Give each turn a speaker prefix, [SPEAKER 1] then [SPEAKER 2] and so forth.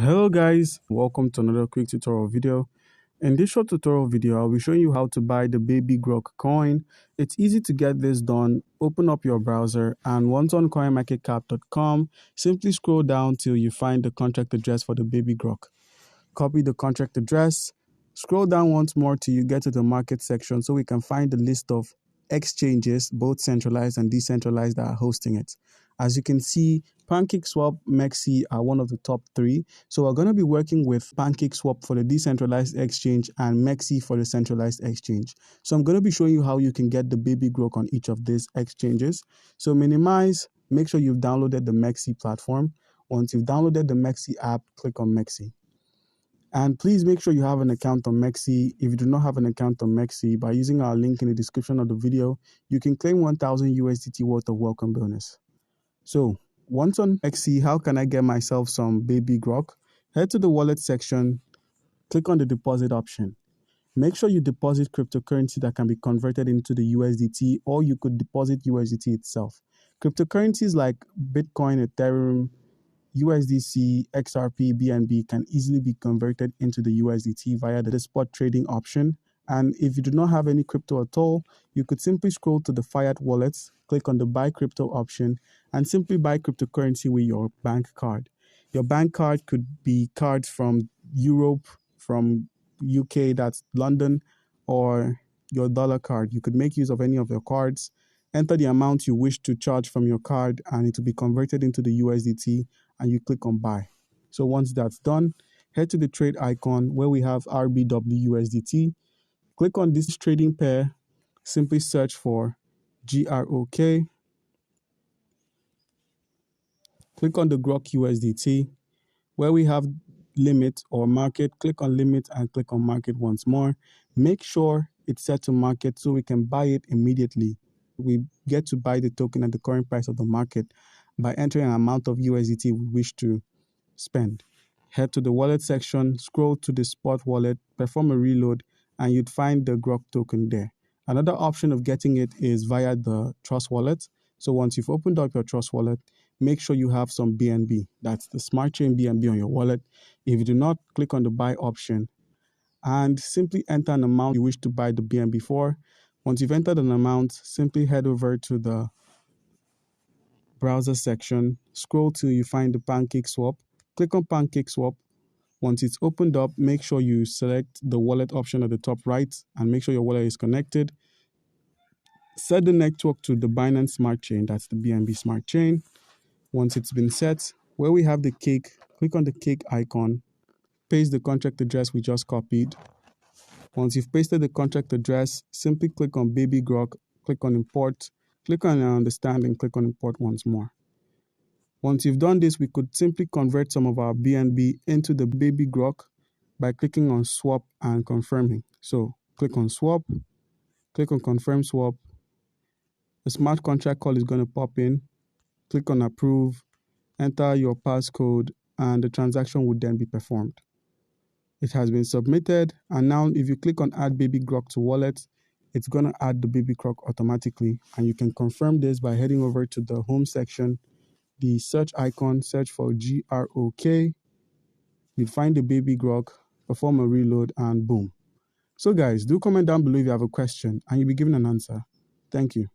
[SPEAKER 1] Hello guys, welcome to another quick tutorial video. In this short tutorial video, I'll be showing you how to buy the Baby Grok coin. It's easy to get this done. Open up your browser and once on coinmarketcap.com, simply scroll down till you find the contract address for the Baby Grok. Copy the contract address, scroll down once more till you get to the market section so we can find the list of exchanges, both centralized and decentralized, that are hosting it. As you can see, PancakeSwap, Mexi are one of the top three. So we're going to be working with PancakeSwap for the decentralized exchange and Mexi for the centralized exchange. So I'm going to be showing you how you can get the Baby Grok on each of these exchanges. So minimize, make sure you've downloaded the Mexi platform. Once you've downloaded the Mexi app, click on Mexi. And please make sure you have an account on Mexi. If you do not have an account on Mexi, by using our link in the description of the video, you can claim 1,000 USDT worth of welcome bonus. So once on Mexi, how can I get myself some Baby Grok? Head to the wallet section, click on the deposit option. Make sure you deposit cryptocurrency that can be converted into the USDT, or you could deposit USDT itself. Cryptocurrencies like Bitcoin, Ethereum, USDC, XRP, BNB can easily be converted into the USDT via the spot trading option. And if you do not have any crypto at all, you could simply scroll to the fiat wallets, click on the buy crypto option, and simply buy cryptocurrency with your bank card. Your bank card could be cards from Europe, from UK, that's London, or your dollar card. You could make use of any of your cards, enter the amount you wish to charge from your card, and it will be converted into the USDT, and you click on buy. So once that's done, head to the trade icon where we have RBWUSDT. Click on this trading pair, simply search for GROK. Click on the Grok USDT. Where we have limit or market, click on limit and click on market once more. Make sure it's set to market so we can buy it immediately. We get to buy the token at the current price of the market by entering an amount of USDT we wish to spend. Head to the wallet section, scroll to the spot wallet, perform a reload, and you'd find the Grok token there. Another option of getting it is via the Trust Wallet. So once you've opened up your Trust Wallet, make sure you have some BNB. That's the Smart Chain BNB on your wallet. If you do not, click on the buy option and simply enter an amount you wish to buy the BNB for. Once you've entered an amount, simply head over to the browser section, scroll till you find the PancakeSwap, click on PancakeSwap. Once it's opened up, make sure you select the wallet option at the top right and make sure your wallet is connected. Set the network to the Binance Smart Chain, that's the BNB Smart Chain. Once it's been set, where we have the cake, click on the cake icon, paste the contract address we just copied. Once you've pasted the contract address, simply click on Baby Grok, click on import, click on understand and click on import once more. Once you've done this, we could simply convert some of our BNB into the Baby Grok by clicking on swap and confirming. So click on swap, click on confirm swap. A smart contract call is going to pop in. Click on approve, enter your passcode, and the transaction would then be performed. It has been submitted, and now if you click on add Baby Grok to wallet, it's going to add the Baby Grok automatically. And you can confirm this by heading over to the home section, the search icon, search for GROK. You'd find the Baby Grok, perform a reload, and boom. So guys, do comment down below if you have a question and you'll be given an answer. Thank you.